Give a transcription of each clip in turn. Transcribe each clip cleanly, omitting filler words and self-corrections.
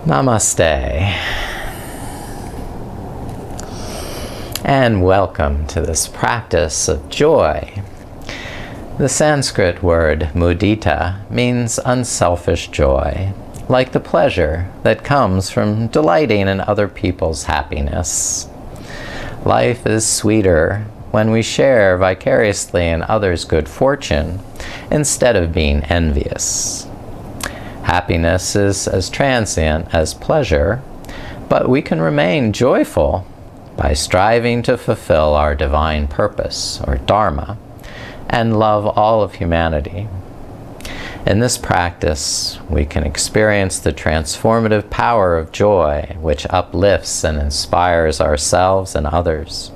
Namaste, and welcome to this practice of joy. The Sanskrit word Muditā means unselfish joy, like the pleasure that comes from delighting in other people's happiness. Life is sweeter when we share vicariously in others' good fortune instead of being envious. Happiness is as transient as pleasure, but we can remain joyful by striving to fulfill our divine purpose, or dharma, and love all of humanity. In this practice, we can experience the transformative power of joy, which uplifts and inspires ourselves and others.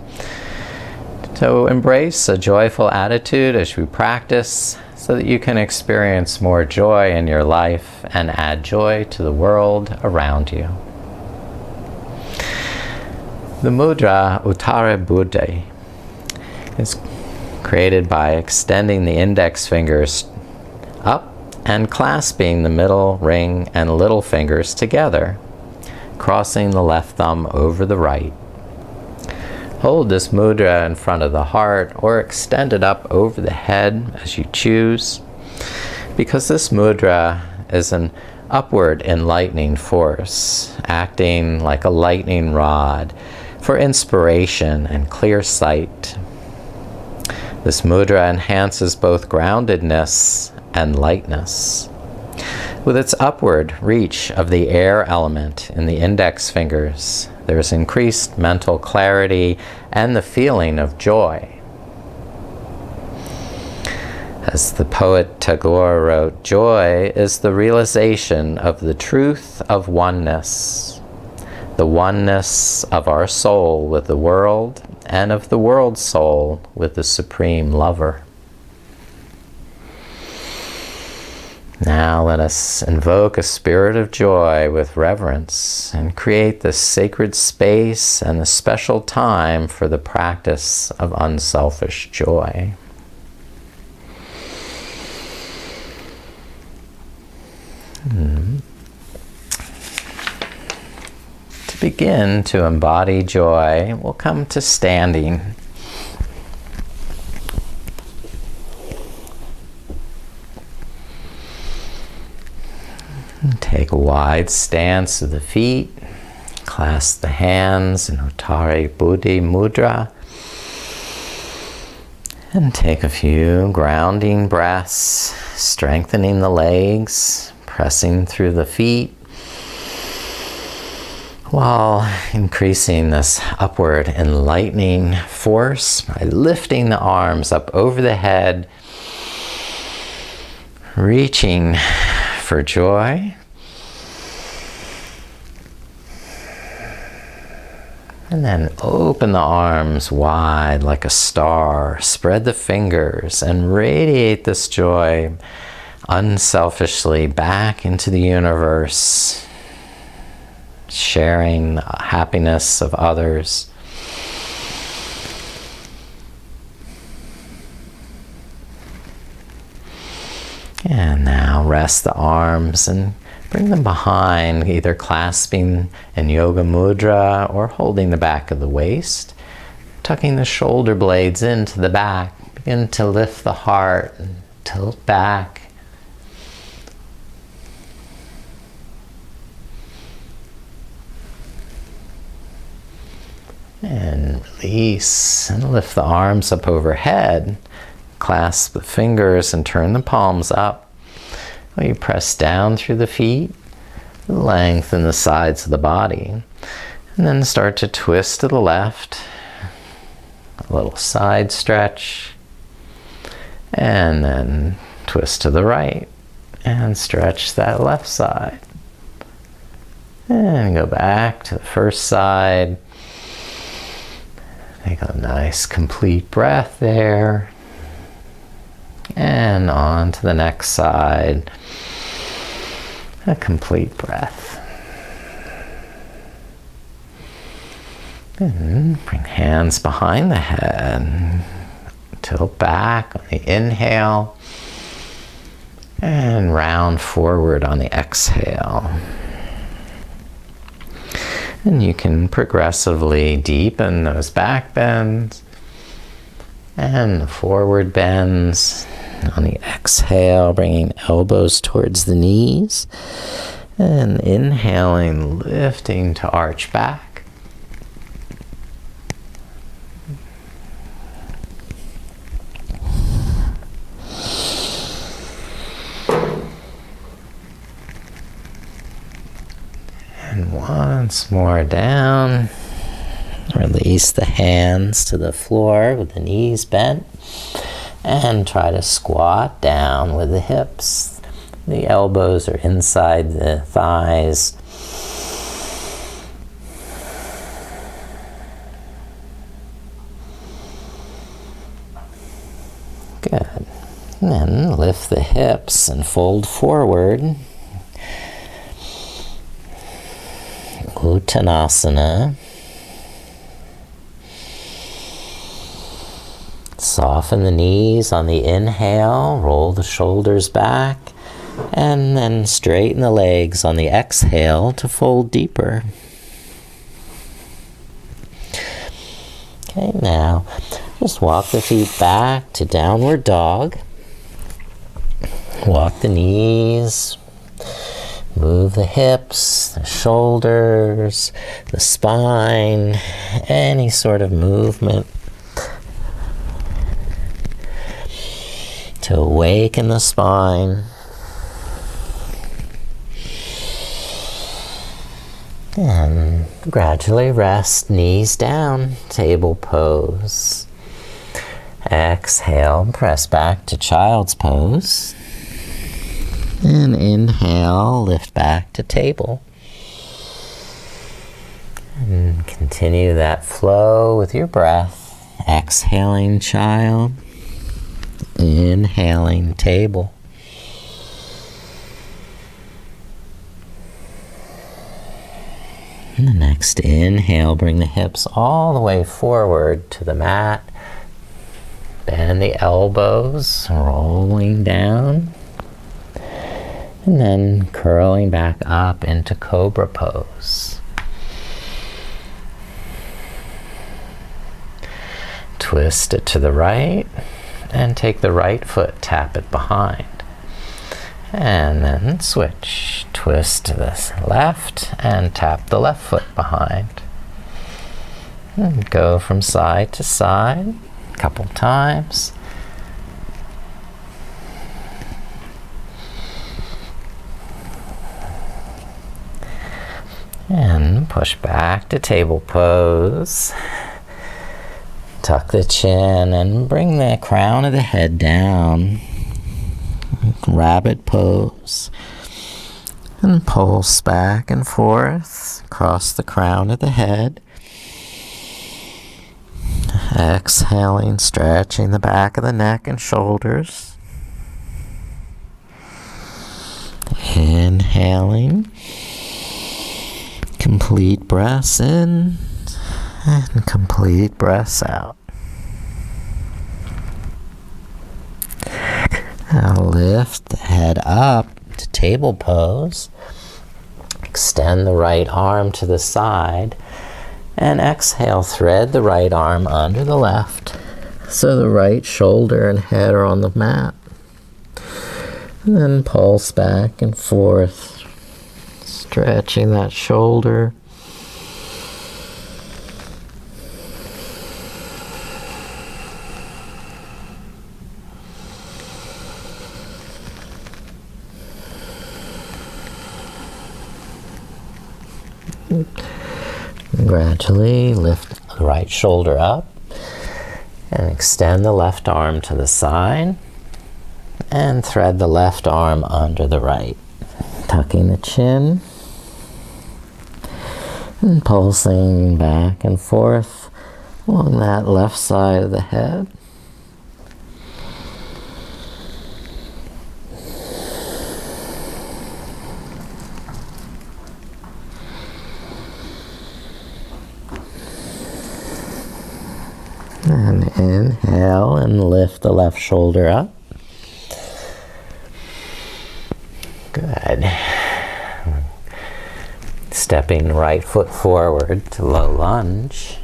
So embrace a joyful attitude as we practice, so that you can experience more joy in your life and add joy to the world around you. The mudra Uttara Buddhi is created by extending the index fingers up and clasping the middle ring and little fingers together, crossing the left thumb over the right. Hold this mudra in front of the heart or extend it up over the head as you choose, because this mudra is an upward enlightening force, acting like a lightning rod for inspiration and clear sight. This mudra enhances both groundedness and lightness. With its upward reach of the air element in the index fingers, there is increased mental clarity and the feeling of joy. As the poet Tagore wrote, joy is the realization of the truth of oneness, the oneness of our soul with the world and of the world's soul with the Supreme Lover. Now let us invoke a spirit of joy with reverence and create this sacred space and a special time for the practice of unselfish joy. To begin to embody joy, we'll come to standing. Take a wide stance of the feet, clasp the hands in Uttara Buddhi Mudra, and take a few grounding breaths, strengthening the legs, pressing through the feet, while increasing this upward enlightening force by lifting the arms up over the head, reaching for joy. And then open the arms wide like a star. Spread the fingers and radiate this joy unselfishly back into the universe, sharing the happiness of others. And now rest the arms and bring them behind, either clasping in Yoga Mudra or holding the back of the waist. Tucking the shoulder blades into the back. Begin to lift the heart and tilt back. And release and lift the arms up overhead. Clasp the fingers and turn the palms up. While you press down through the feet, lengthen the sides of the body. And then start to twist to the left. A little side stretch. And then twist to the right. And stretch that left side. And go back to the first side. Take a nice complete breath there. And on to the next side. A complete breath. And bring hands behind the head. Tilt back on the inhale. And round forward on the exhale. And you can progressively deepen those back bends and the forward bends. On the exhale, bringing elbows towards the knees. And inhaling, lifting to arch back. And once more down. Release the hands to the floor with the knees bent. And try to squat down with the hips. The elbows are inside the thighs. Good. And then lift the hips and fold forward. Uttanasana. Soften the knees on the inhale, roll the shoulders back, and then straighten the legs on the exhale to fold deeper. Okay, now just walk the feet back to downward dog. Walk the knees, move the hips, the shoulders, the spine, any sort of movement to awaken the spine. And gradually rest, knees down, table pose. Exhale, press back to child's pose. And inhale, lift back to table. And continue that flow with your breath. Exhaling, child. Inhaling, table. And the next inhale, bring the hips all the way forward to the mat. Bend the elbows, rolling down. And then curling back up into cobra pose. Twist it to the right. And take the right foot, tap it behind. And then switch. Twist to the left and tap the left foot behind. And go from side to side a couple times. And push back to table pose. Tuck the chin and bring the crown of the head down. Rabbit pose. And pulse back and forth across the crown of the head. Exhaling, stretching the back of the neck and shoulders. Inhaling. Complete breaths in. And complete breaths out. Now lift the head up to table pose. Extend the right arm to the side. And exhale, thread the right arm under the left. So the right shoulder and head are on the mat. And then pulse back and forth. Stretching that shoulder. Gradually lift the right shoulder up and extend the left arm to the side and thread the left arm under the right. Tucking the chin and pulsing back and forth along that left side of the head. And inhale and lift the left shoulder up. Good. Stepping the right foot forward to low lunge.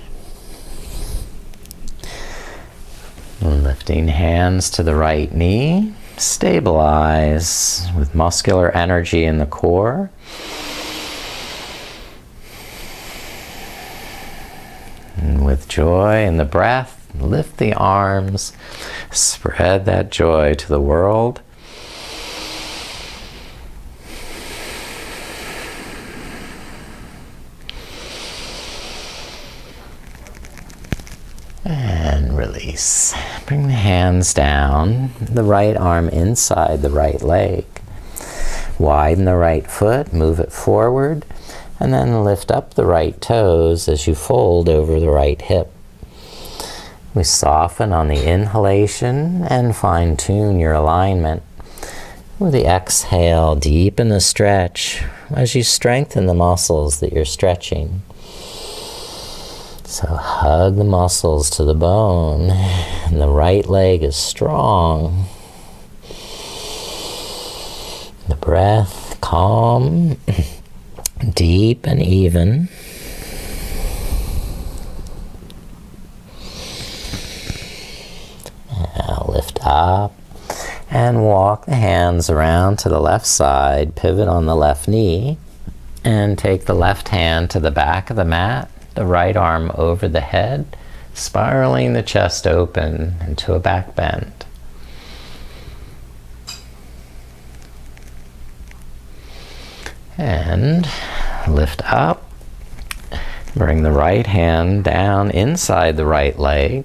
Lifting hands to the right knee. Stabilize with muscular energy in the core. And with joy in the breath, lift the arms. Spread that joy to the world. And release. Bring the hands down, the right arm inside the right leg. Widen the right foot, move it forward, and then lift up the right toes as you fold over the right hip. We soften on the inhalation and fine-tune your alignment. With the exhale, deepen the stretch as you strengthen the muscles that you're stretching. So hug the muscles to the bone, and the right leg is strong. The breath calm, deep and even. Now lift up and walk the hands around to the left side, pivot on the left knee, and take the left hand to the back of the mat. The right arm over the head, spiraling the chest open into a back bend. And lift up. Bring the right hand down inside the right leg.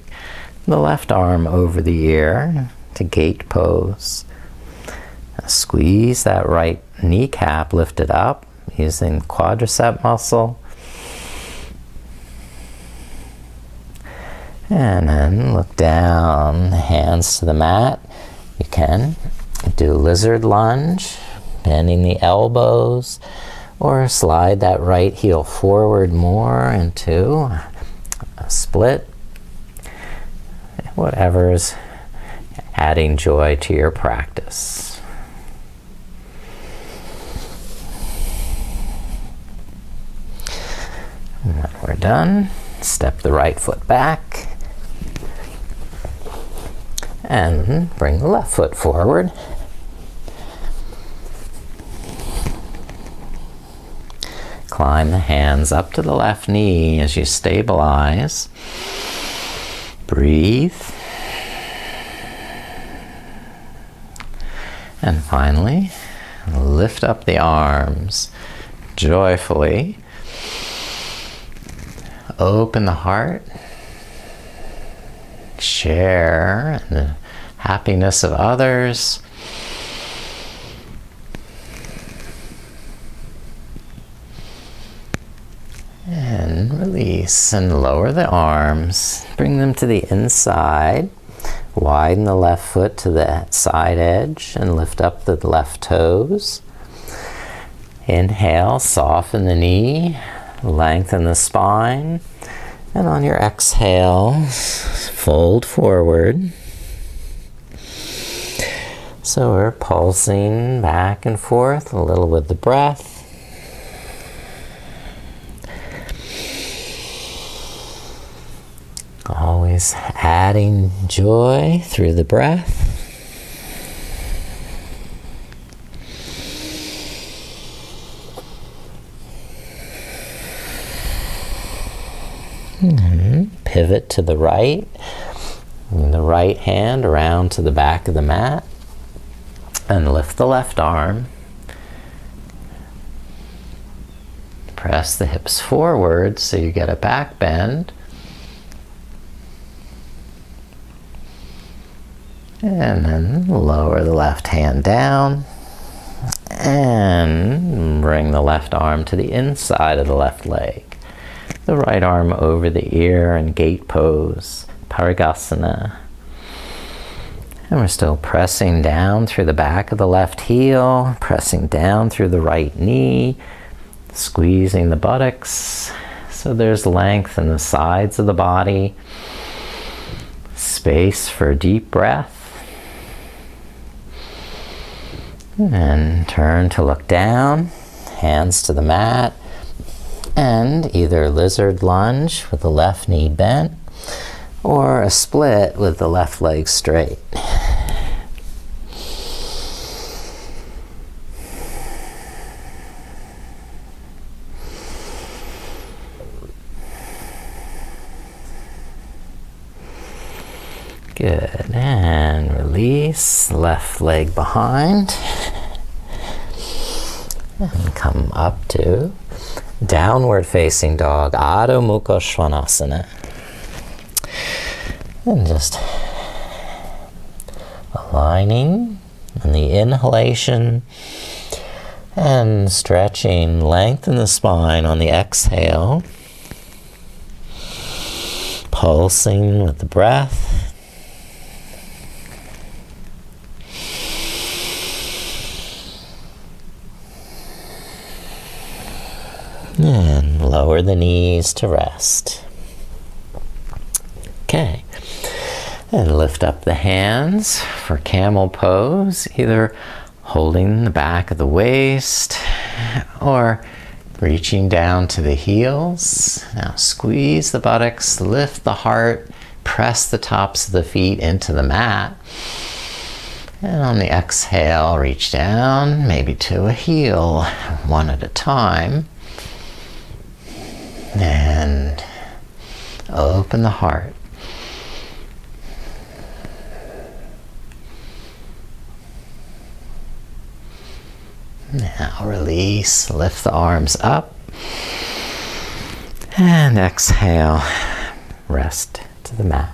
The left arm over the ear to gate pose. Squeeze that right kneecap lifted up using quadricep muscle. And then look down, hands to the mat. You can do lizard lunge, bending the elbows, or slide that right heel forward more into a split. Whatever's adding joy to your practice. And when we're done, step the right foot back. And bring the left foot forward. Climb the hands up to the left knee as you stabilize. Breathe. And finally, lift up the arms joyfully. Open the heart. Share the happiness of others. And release and lower the arms. Bring them to the inside. Widen the left foot to the side edge and lift up the left toes. Inhale, soften the knee, lengthen the spine. And on your exhale, fold forward. So we're pulsing back and forth a little with the breath. Always adding joy through the breath. Pivot to the right, and the right hand around to the back of the mat, and lift the left arm. Press the hips forward so you get a back bend. And then lower the left hand down, and bring the left arm to the inside of the left leg. The right arm over the ear and gate pose, Parigasana. And we're still pressing down through the back of the left heel, pressing down through the right knee, squeezing the buttocks so there's length in the sides of the body, space for a deep breath. And turn to look down, hands to the mat. And either lizard lunge with the left knee bent, or a split with the left leg straight. Good, and release, left leg behind. And come up to downward facing dog, Adho Mukha Svanasana. And just aligning on the inhalation and stretching, lengthen the spine on the exhale. Pulsing with the breath. And lower the knees to rest. Okay. And lift up the hands for camel pose, either holding the back of the waist or reaching down to the heels. Now squeeze the buttocks, lift the heart, press the tops of the feet into the mat. And on the exhale, reach down, maybe to a heel, one at a time. And open the heart. Now release, lift the arms up. And exhale, rest to the mat.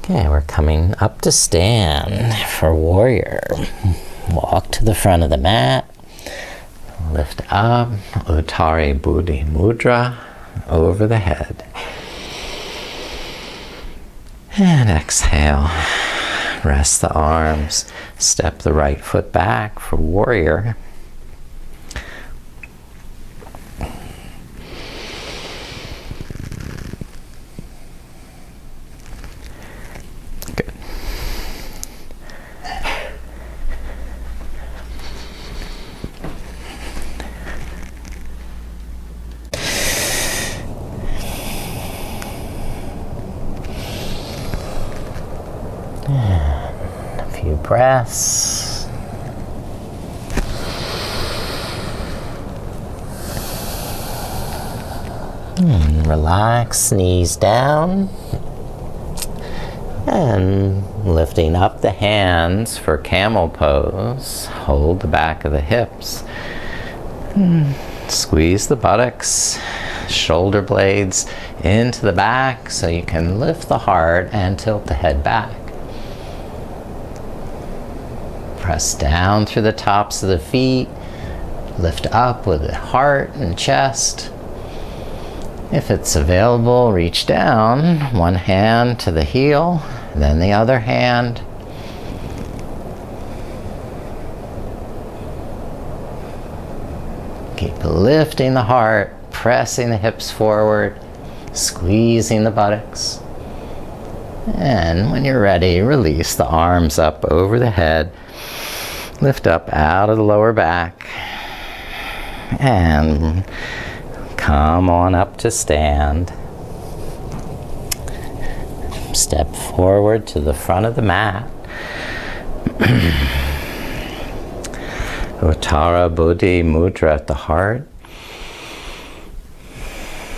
Okay, we're coming up to stand for warrior. Walk to the front of the mat. Lift up, Uttari Buddhi Mudra, over the head. And exhale, rest the arms, step the right foot back for warrior. Good. And a few breaths. And relax, knees down. And lifting up the hands for camel pose. Hold the back of the hips. Squeeze the buttocks, shoulder blades into the back so you can lift the heart and tilt the head back. Press down through the tops of the feet. Lift up with the heart and chest. If it's available, reach down, one hand to the heel, then the other hand. Keep lifting the heart, pressing the hips forward, squeezing the buttocks. And when you're ready, release the arms up over the head. Lift up out of the lower back. And come on up to stand. Step forward to the front of the mat. Uttara Buddhi Mudra at the heart.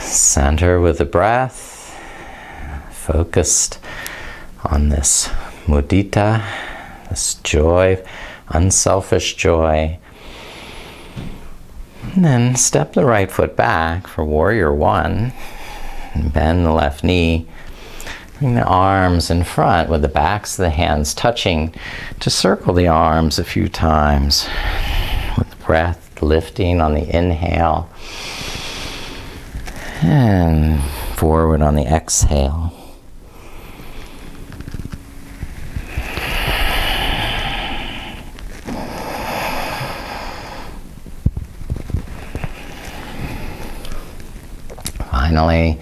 Center with the breath. Focused on this mudita, this joy, unselfish joy. And then step the right foot back for warrior one. And bend the left knee. Bring the arms in front with the backs of the hands touching to circle the arms a few times. With the breath lifting on the inhale. And forward on the exhale. Finally,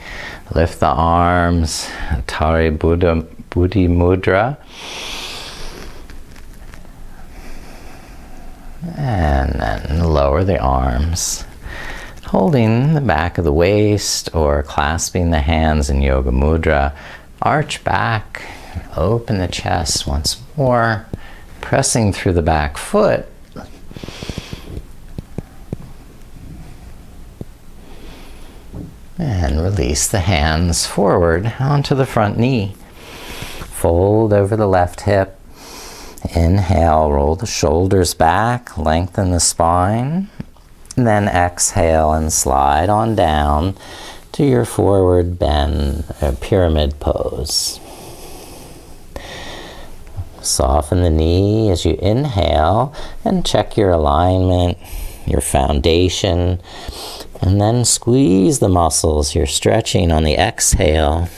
lift the arms, Uttari Buddhi Mudra. And then lower the arms. Holding the back of the waist or clasping the hands in yoga mudra, arch back, open the chest once more, pressing through the back foot. And release the hands forward onto the front knee. Fold over the left hip. Inhale, roll the shoulders back, lengthen the spine. And then exhale and slide on down to your forward bend, pyramid pose. Soften the knee as you inhale and check your alignment, your foundation. And then squeeze the muscles you're stretching on the exhale.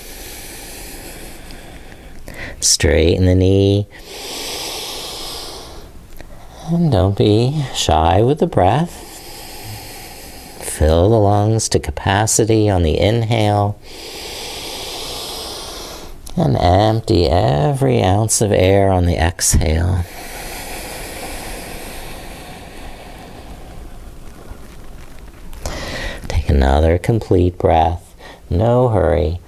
Straighten the knee. And don't be shy with the breath. Fill the lungs to capacity on the inhale. And empty every ounce of air on the exhale. Another complete breath, no hurry.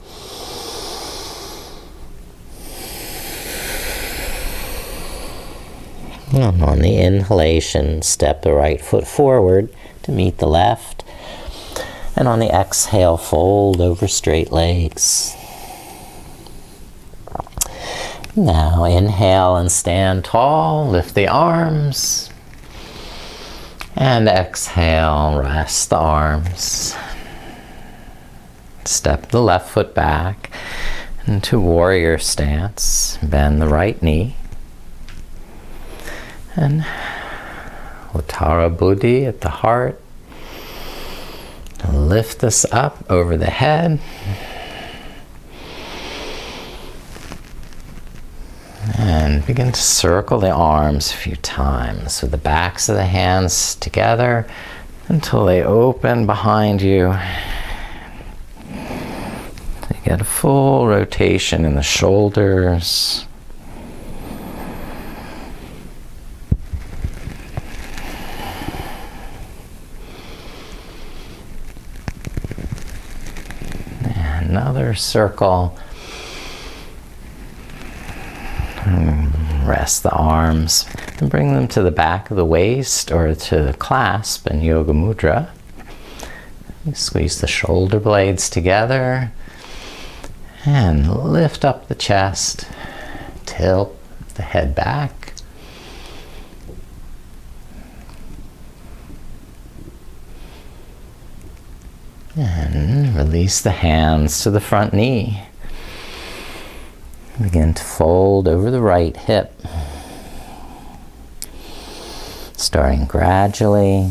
And on the inhalation, step the right foot forward to meet the left. And on the exhale, fold over straight legs. Now inhale and stand tall, lift the arms. And exhale, rest the arms. Step the left foot back into warrior stance. Bend the right knee. And Uttara Buddhi at the heart. Lift this up over the head. And begin to circle the arms a few times with the backs of the hands together until they open behind you. You get a full rotation in the shoulders. And another circle. Rest the arms and bring them to the back of the waist or to the clasp in yoga mudra. Squeeze the shoulder blades together and lift up the chest. Tilt the head back. And release the hands to the front knee. Begin to fold over the right hip. Starting gradually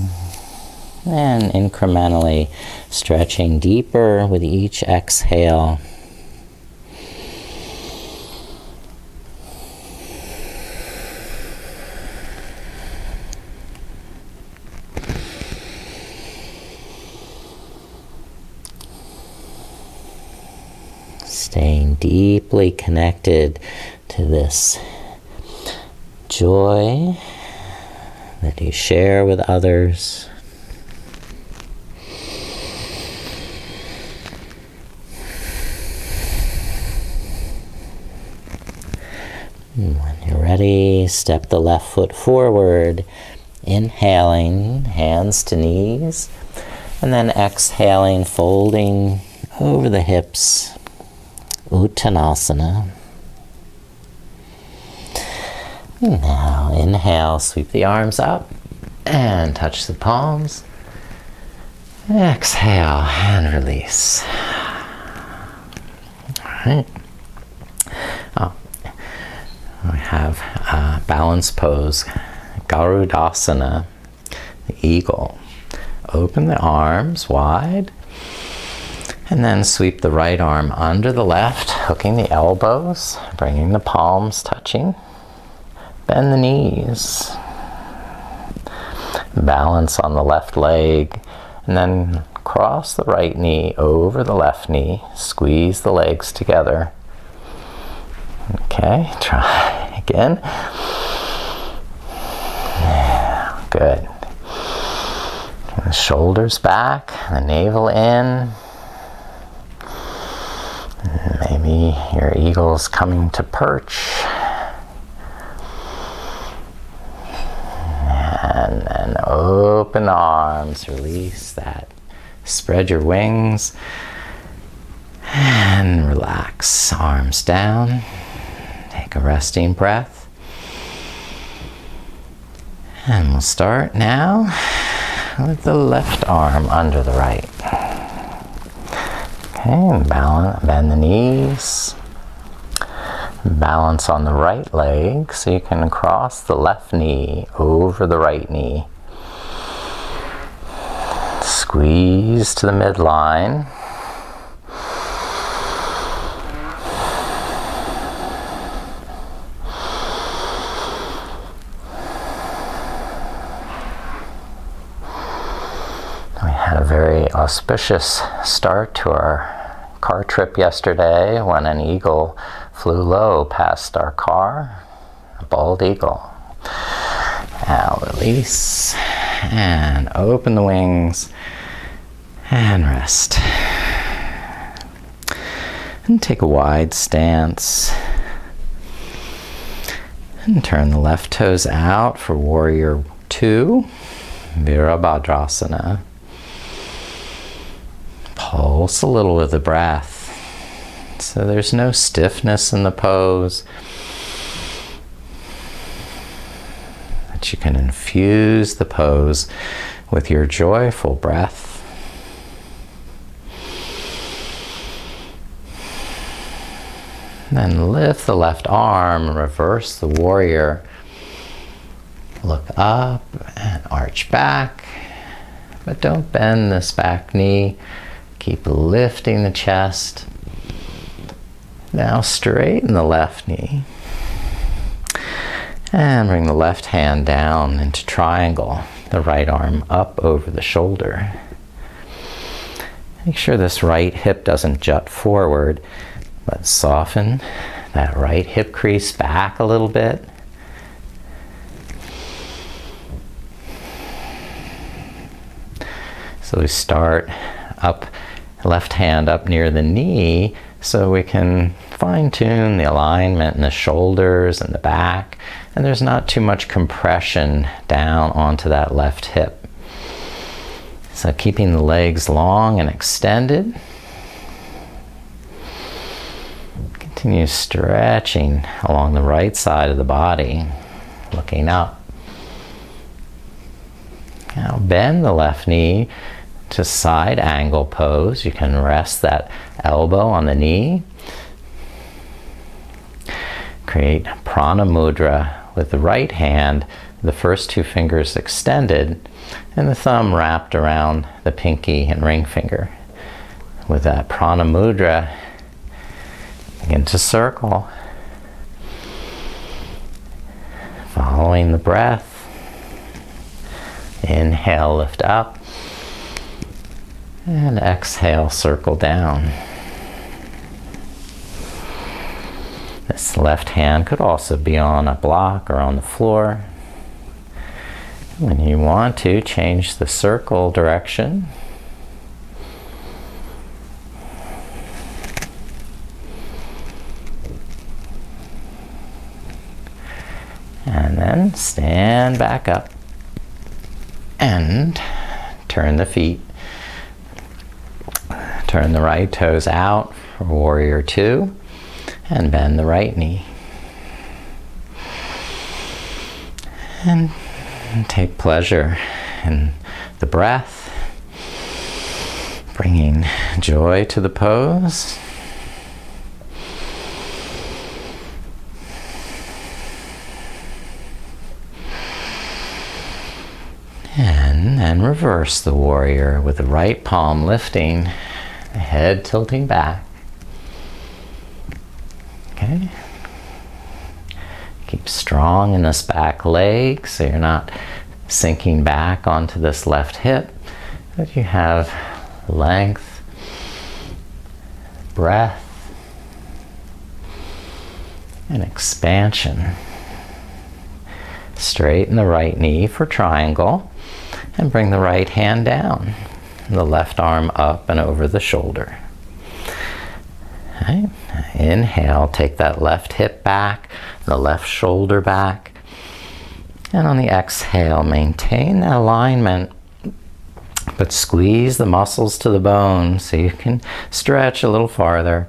and incrementally stretching deeper with each exhale. Staying deeply connected to this joy that you share with others. When you're ready, step the left foot forward, inhaling, hands to knees, and then exhaling, folding over the hips. Uttanasana. Now inhale, sweep the arms up and touch the palms. Exhale and release. All right. We have a balance pose, Garudasana, the eagle. Open the arms wide. And then sweep the right arm under the left, hooking the elbows, bringing the palms touching. Bend the knees. Balance on the left leg. And then cross the right knee over the left knee. Squeeze the legs together. Okay, try again. Yeah, good. And the shoulders back, the navel in. And maybe your eagle's coming to perch. And then open the arms, release that. Spread your wings. And relax, arms down. Take a resting breath. And we'll start now with the left arm under the right. Okay, and bend the knees. Balance on the right leg so you can cross the left knee over the right knee. Squeeze to the midline. We had a very auspicious start to our car trip yesterday when an eagle flew low past our car, a bald eagle. Now release and open the wings and rest. And take a wide stance. And turn the left toes out for Warrior 2, Virabhadrasana. Pulse a little with the breath. So there's no stiffness in the pose. But you can infuse the pose with your joyful breath. Then lift the left arm, reverse the warrior. Look up and arch back. But don't bend this back knee. Keep lifting the chest. Now straighten the left knee. And bring the left hand down into triangle. The right arm up over the shoulder. Make sure this right hip doesn't jut forward, but soften that right hip crease back a little bit. So we start up, left hand up near the knee, so we can fine-tune the alignment in the shoulders and the back, and there's not too much compression down onto that left hip. So keeping the legs long and extended. Continue stretching along the right side of the body, looking up. Now bend the left knee to side angle pose. You can rest that elbow on the knee. Create prana mudra with the right hand, the first two fingers extended, and the thumb wrapped around the pinky and ring finger. With that prana mudra, begin to circle. Following the breath. Inhale, lift up. And exhale, circle down. This left hand could also be on a block or on the floor. When you want to, change the circle direction. And then stand back up and turn the feet. Turn the right toes out for Warrior 2 and bend the right knee. And take pleasure in the breath, bringing joy to the pose. And then reverse the warrior with the right palm lifting, the head tilting back. Okay. Keep strong in this back leg so you're not sinking back onto this left hip, but you have length, breath, and expansion. Straighten the right knee for triangle. And bring the right hand down. The left arm up and over the shoulder. Okay. Inhale, take that left hip back, the left shoulder back. And on the exhale, maintain that alignment, but squeeze the muscles to the bone so you can stretch a little farther.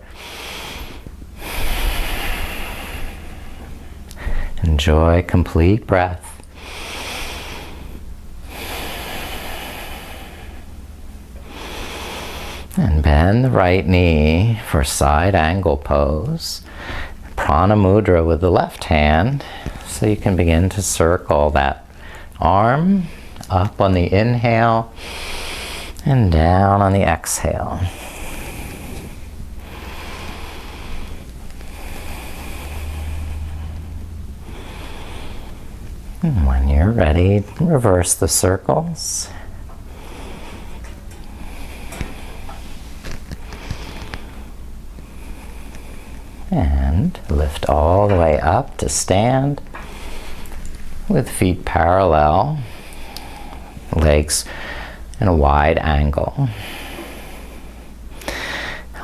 Enjoy complete breath. And bend the right knee for side angle pose. Prana mudra with the left hand, so you can begin to circle that arm up on the inhale and down on the exhale. And when you're ready, reverse the circles. And lift all the way up to stand with feet parallel, legs in a wide angle.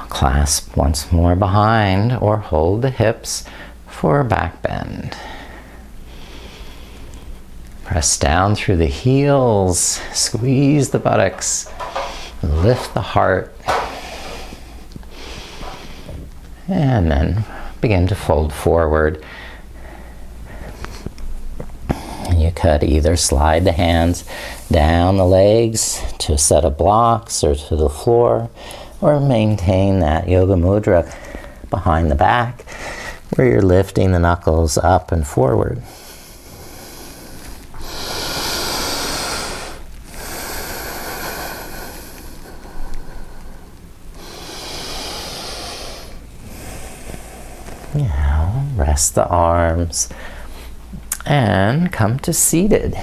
Clasp once more behind or hold the hips for a back bend. Press down through the heels, squeeze the buttocks, lift the heart. And then begin to fold forward. And you could either slide the hands down the legs to a set of blocks or to the floor, or maintain that yoga mudra behind the back where you're lifting the knuckles up and forward. Now, rest the arms and come to seated.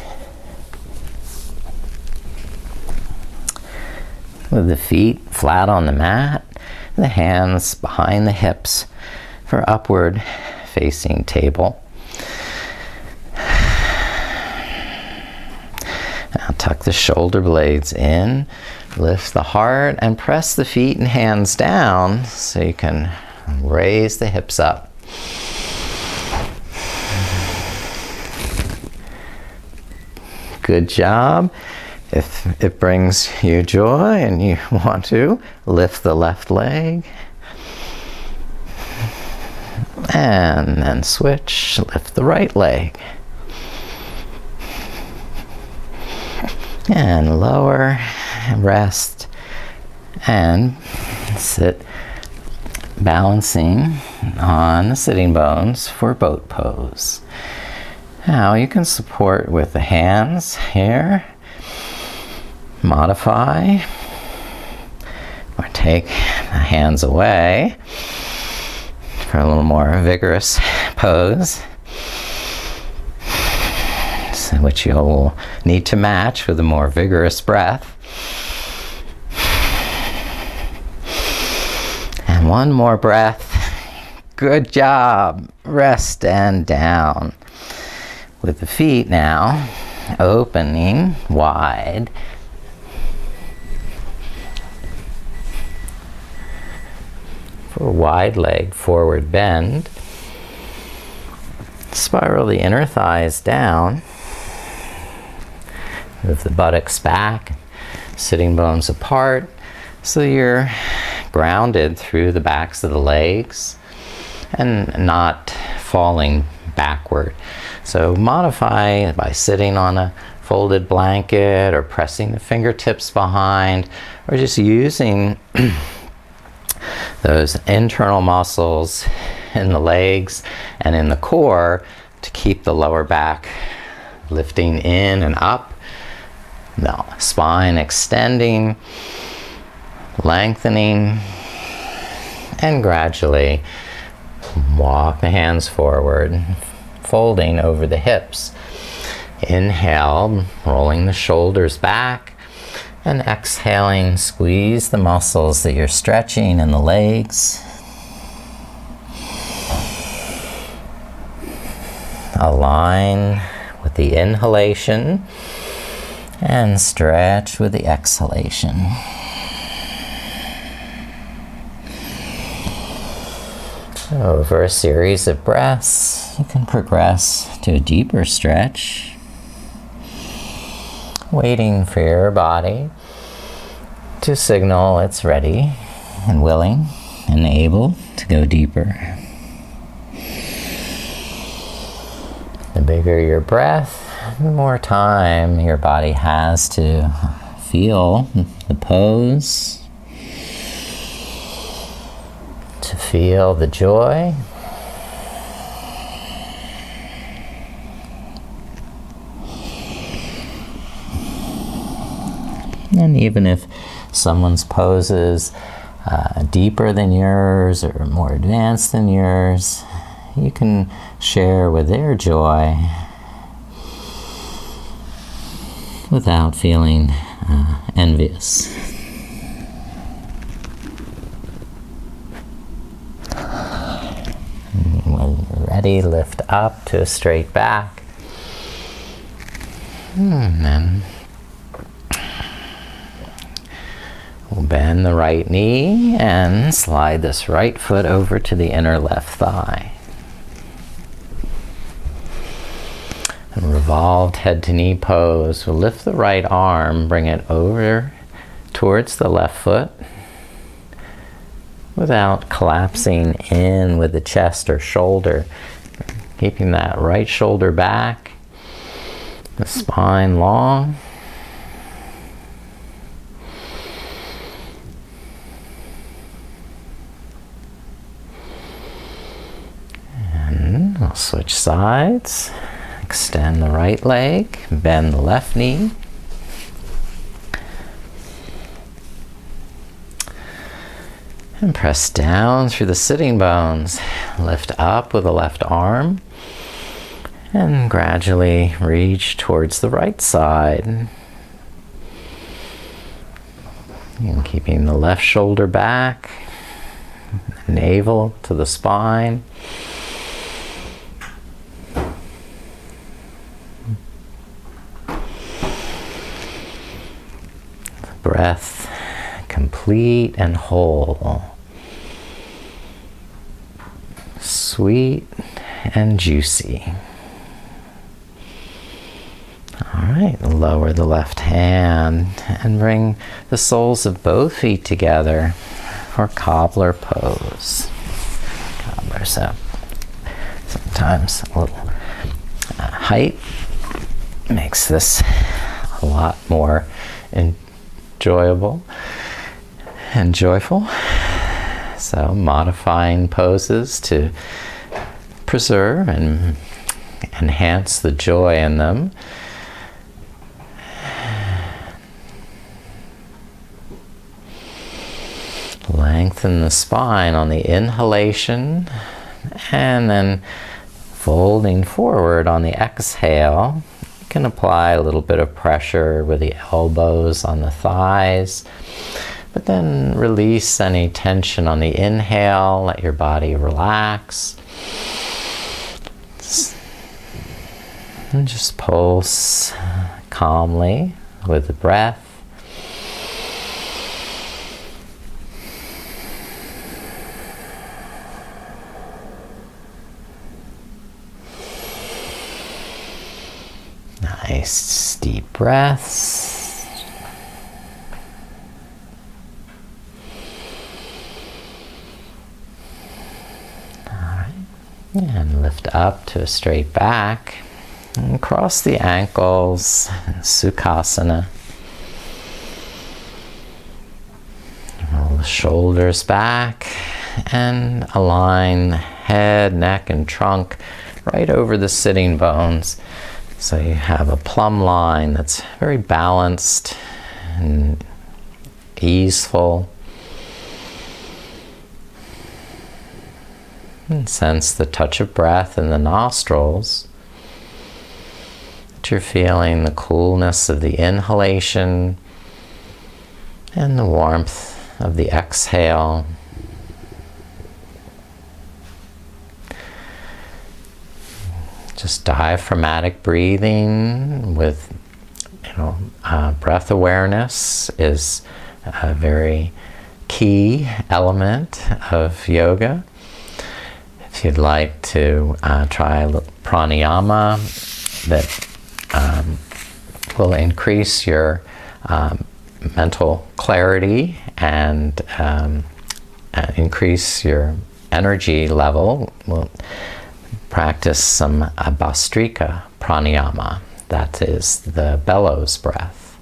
With the feet flat on the mat, the hands behind the hips for upward facing table. Now tuck the shoulder blades in, lift the heart, and press the feet and hands down so you can raise the hips up. Good job. If it brings you joy and you want to, lift the left leg. And then switch, lift the right leg. And lower, rest, and sit balancing on the sitting bones for boat pose. Now you can support with the hands here, modify, or take the hands away for a little more vigorous pose, which you'll need to match with a more vigorous breath. And one more breath. Good job. Rest and down. With the feet now opening wide. For a wide-legged forward bend. Spiral the inner thighs down. Move the buttocks back, sitting bones apart, so you're grounded through the backs of the legs and not falling backward. So modify by sitting on a folded blanket or pressing the fingertips behind, or just using those internal muscles in the legs and in the core to keep the lower back lifting in and up. The spine extending, lengthening, and gradually walk the hands forward, folding over the hips. Inhale, rolling the shoulders back, and exhaling, squeeze the muscles that you're stretching in the legs. Align with the inhalation And stretch with the exhalation. Over a series of breaths, you can progress to a deeper stretch, waiting for your body to signal it's ready and willing and able to go deeper. The bigger your breath, the more time your body has to feel the pose, to feel the joy. And even if someone's pose is deeper than yours or more advanced than yours, you can share with their joy without feeling envious. When you're ready, lift up to a straight back. And then we'll bend the right knee and slide this right foot over to the inner left thigh. And revolved head to knee pose. We'll lift the right arm, bring it over towards the left foot without collapsing in with the chest or shoulder. Keeping that right shoulder back, the spine long. And we'll switch sides. Extend the right leg, bend the left knee. And press down through the sitting bones. Lift up with the left arm. And gradually reach towards the right side. And keeping the left shoulder back, navel to the spine. Breath complete and whole, sweet and juicy. All right, lower the left hand and bring the soles of both feet together for cobbler pose. Cobbler, so sometimes a little height makes this a lot more enjoyable and joyful. So modifying poses to preserve and enhance the joy in them. Lengthen the spine on the inhalation and then folding forward on the exhale. You can apply a little bit of pressure with the elbows on the thighs, but then release any tension on the inhale. Let your body relax. And just pulse calmly with the breath. Nice deep breaths. All right. And lift up to a straight back. And cross the ankles, Sukhasana. Roll the shoulders back and align head, neck, and trunk right over the sitting bones. So you have a plumb line that's very balanced and easeful. And sense the touch of breath in the nostrils. That you're feeling the coolness of the inhalation and the warmth of the exhale. Just diaphragmatic breathing with breath awareness is a very key element of yoga. If you'd like to try pranayama, that will increase your mental clarity and increase your energy level, we'll practice some Bhastrika pranayama. That is the bellows breath,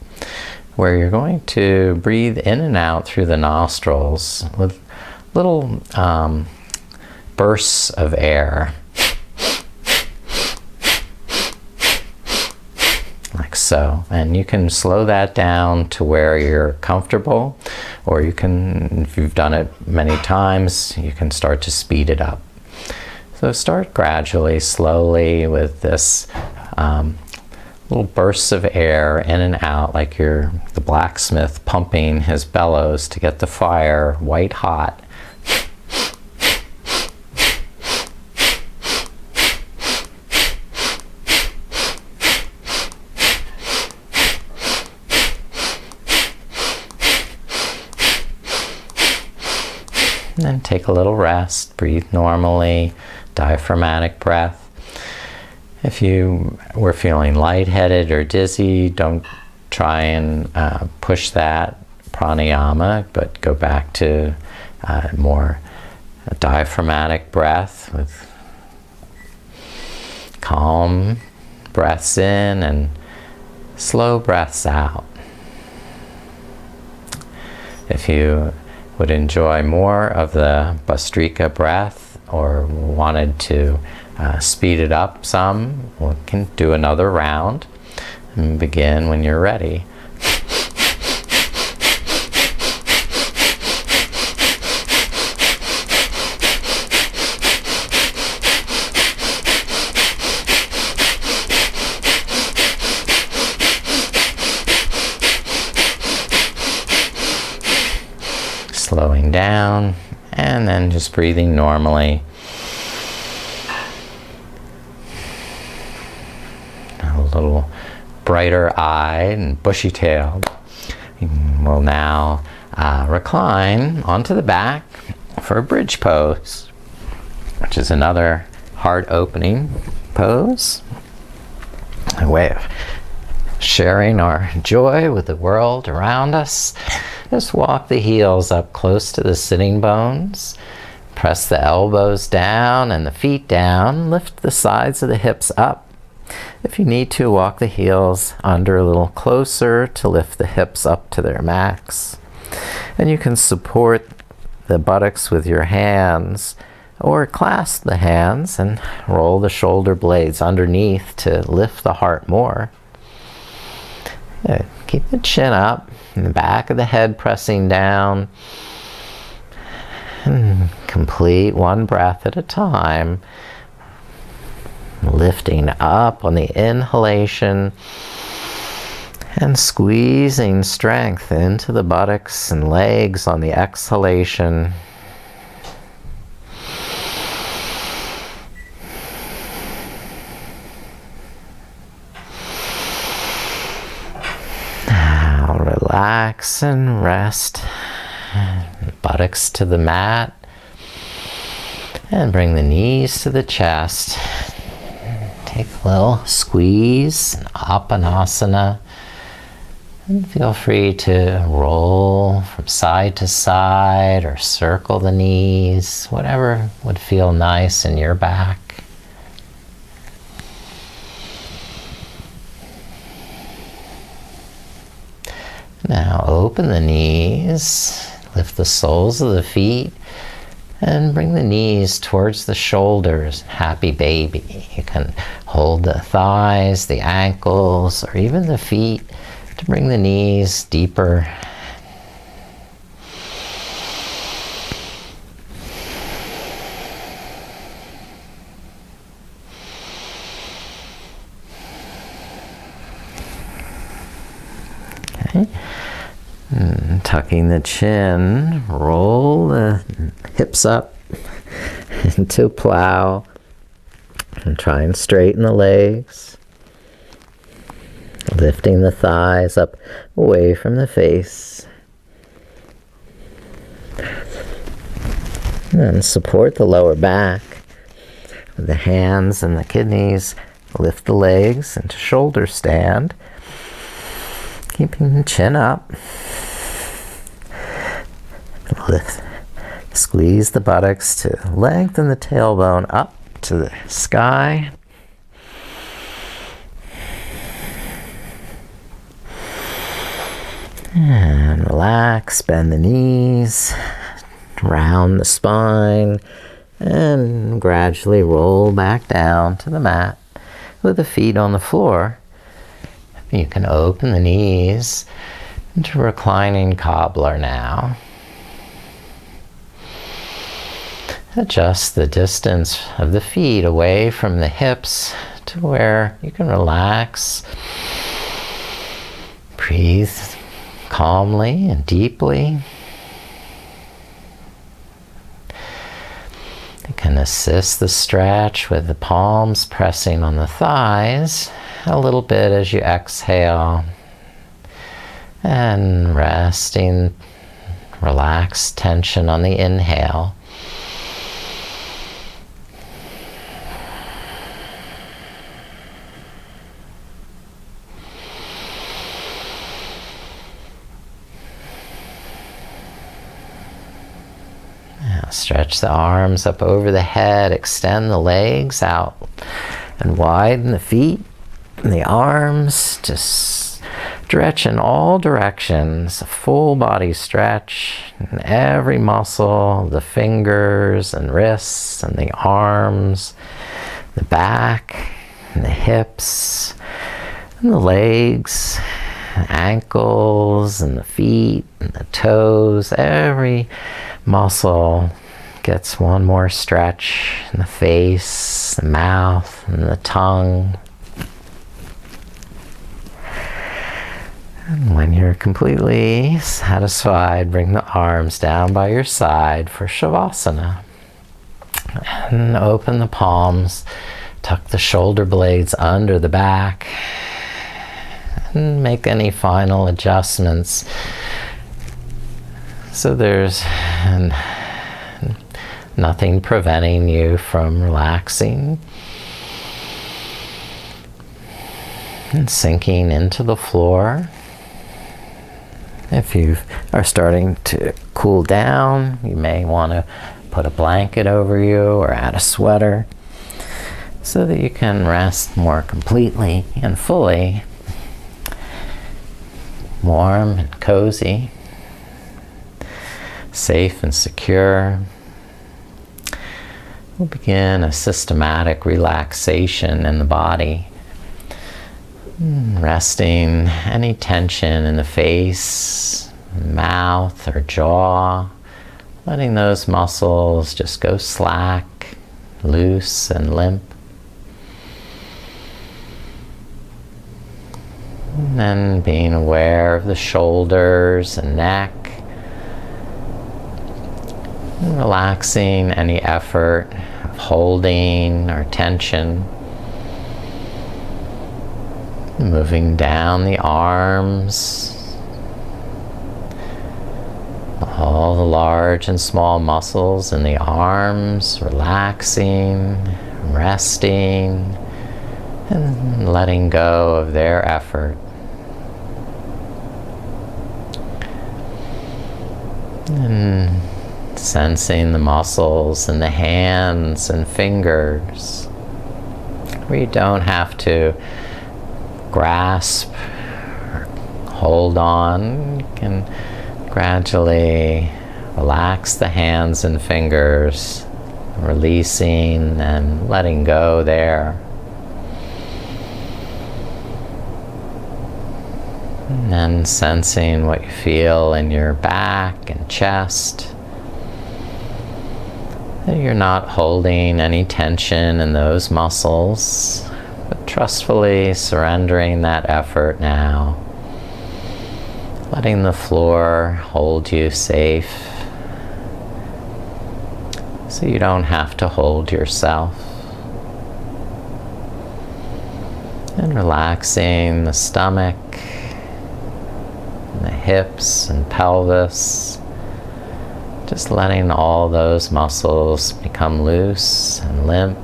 where you're going to breathe in and out through the nostrils with little bursts of air, like so. And you can slow that down to where you're comfortable, or you can, if you've done it many times, you can start to speed it up. So start gradually, slowly, with this little bursts of air in and out, like you're the blacksmith pumping his bellows to get the fire white hot. And then take a little rest, breathe normally, diaphragmatic breath. If you were feeling lightheaded or dizzy, don't try and push that pranayama, but go back to more diaphragmatic breath with calm breaths in and slow breaths out. If you would enjoy more of the Bhastrika breath or wanted to speed it up some, we can do another round and begin when you're ready. Slowing down and then just breathing normally. A little brighter eyed and bushy tailed. We'll now recline onto the back for a bridge pose, which is another heart opening pose, a way of sharing our joy with the world around us. Just walk the heels up close to the sitting bones. Press the elbows down and the feet down. Lift the sides of the hips up. If you need to, walk the heels under a little closer to lift the hips up to their max. And you can support the buttocks with your hands, or clasp the hands and roll the shoulder blades underneath to lift the heart more. Good. Keep the chin up and the back of the head pressing down. And complete one breath at a time. Lifting up on the inhalation and squeezing strength into the buttocks and legs on the exhalation. Now relax and rest. Buttocks to the mat. And bring the knees to the chest. Take a little squeeze, Apanasana, and feel free to roll from side to side or circle the knees, whatever would feel nice in your back. Now open the knees, lift the soles of the feet, and bring the knees towards the shoulders, happy baby. You can hold the thighs, the ankles, or even the feet to bring the knees deeper. Okay. Tucking the chin, roll the hips up into plow, and try and straighten the legs. Lifting the thighs up away from the face. And support the lower back with the hands and the kidneys. Lift the legs into shoulder stand. Keeping the chin up. Lift. Squeeze the buttocks to lengthen the tailbone up to the sky. And relax, bend the knees, round the spine, and gradually roll back down to the mat with the feet on the floor. You can open the knees into reclining cobbler now. Adjust the distance of the feet away from the hips to where you can relax. Breathe calmly and deeply. You can assist the stretch with the palms pressing on the thighs a little bit as you exhale. And resting, relax tension on the inhale. Stretch the arms up over the head, extend the legs out and widen the feet and the arms. Just stretch in all directions, a full body stretch in every muscle, the fingers and wrists and the arms, the back and the hips and the legs, the ankles and the feet and the toes. Every muscle gets one more stretch in the face, the mouth, and the tongue. And when you're completely satisfied, bring the arms down by your side for Shavasana. And open the palms, tuck the shoulder blades under the back, and make any final adjustments. So there's nothing preventing you from relaxing and sinking into the floor. If you are starting to cool down, you may want to put a blanket over you or add a sweater so that you can rest more completely and fully, warm and cozy, safe and secure. We'll begin a systematic relaxation in the body, resting any tension in the face, mouth, or jaw, letting those muscles just go slack, loose, and limp. And then being aware of the shoulders and neck, and relaxing any effort of holding or tension. Moving down the arms, all the large and small muscles in the arms, relaxing, resting, and letting go of their effort. And sensing the muscles in the hands and fingers, where you don't have to grasp or hold on. You can gradually relax the hands and fingers, releasing and letting go there. And then sensing what you feel in your back and chest. That you're not holding any tension in those muscles, but trustfully surrendering that effort now. Letting the floor hold you safe, so you don't have to hold yourself. And relaxing the stomach, and the hips and pelvis. Just letting all those muscles become loose and limp.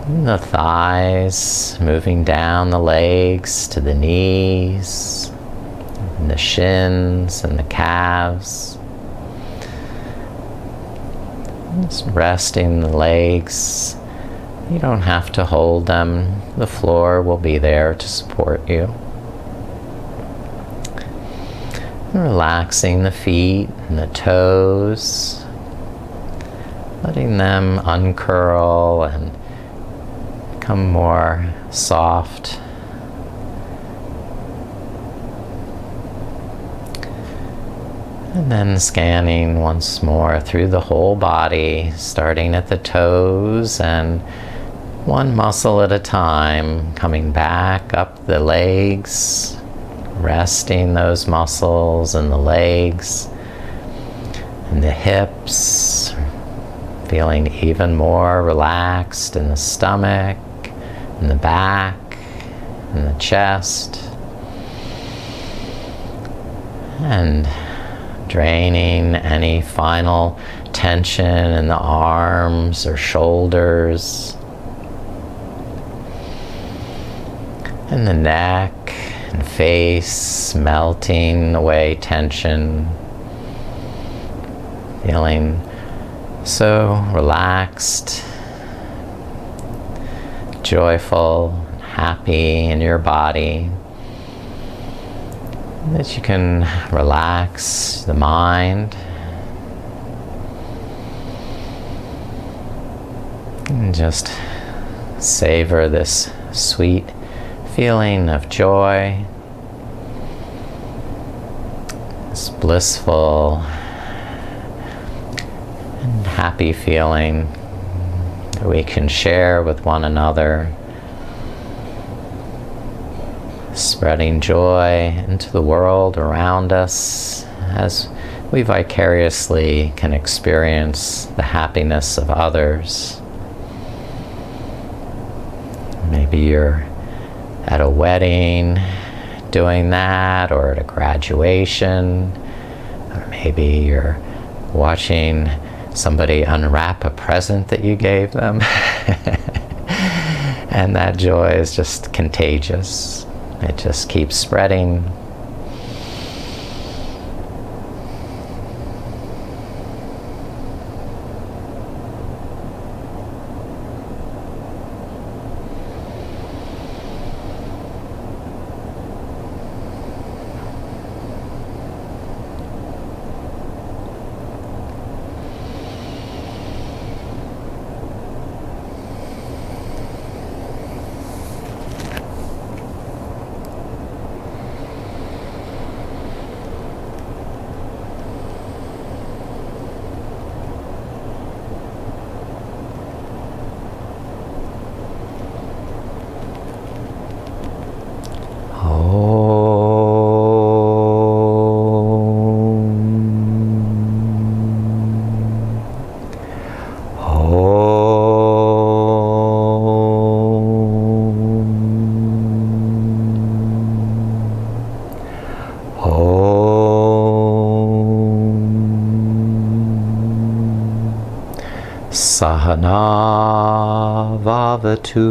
And the thighs, moving down the legs to the knees, and the shins and the calves. Just resting the legs. You don't have to hold them. The floor will be there to support you. And relaxing the feet and the toes. Letting them uncurl and become more soft. And then scanning once more through the whole body, starting at the toes and one muscle at a time, coming back up the legs, resting those muscles in the legs and the hips, feeling even more relaxed in the stomach, in the back, in the chest, and draining any final tension in the arms or shoulders, and the neck and face, melting away tension, feeling so relaxed, joyful, happy in your body, that you can relax the mind and just savor this sweet feeling of joy, this blissful and happy feeling that we can share with one another, spreading joy into the world around us as we vicariously can experience the happiness of others. Maybe you're at a wedding doing that, or at a graduation, or maybe you're watching somebody unwrap a present that you gave them. And that joy is just contagious. It just keeps spreading. Sahana vavatu,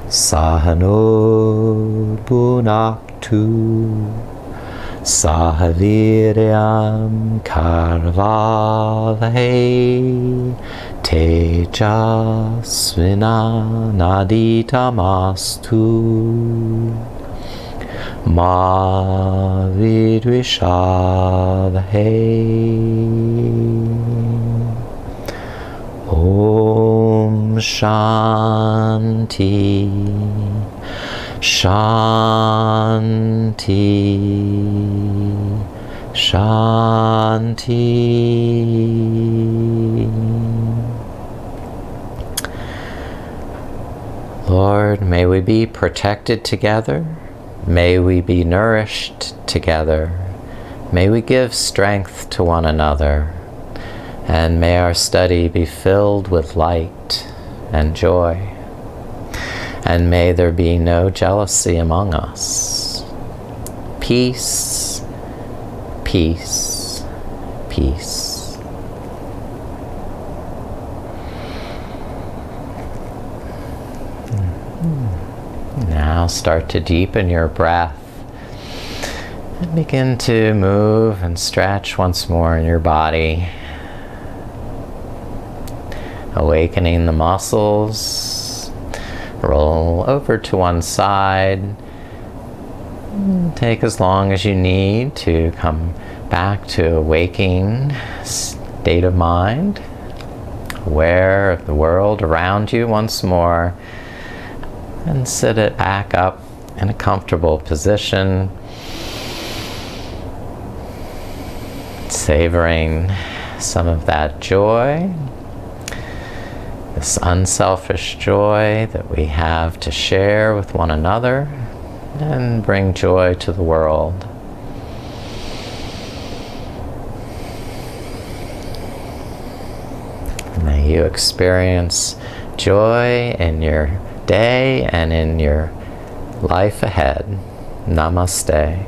sahano bhunaktu, sahaviryam karvavahe, tejasvinanaditamastu, ma vidvishavahe. Om Shanti, Shanti, Shanti. Lord, may we be protected together. May we be nourished together. May we give strength to one another. And may our study be filled with light, and joy. And may there be no jealousy among us. Peace, peace, peace. Now start to deepen your breath and begin to move and stretch once more in your body, awakening the muscles. Roll over to one side. Take as long as you need to come back to a waking state of mind, aware of the world around you once more, and sit it back up in a comfortable position, savoring some of that joy, this unselfish joy that we have to share with one another and bring joy to the world. May you experience joy in your day and in your life ahead. Namaste.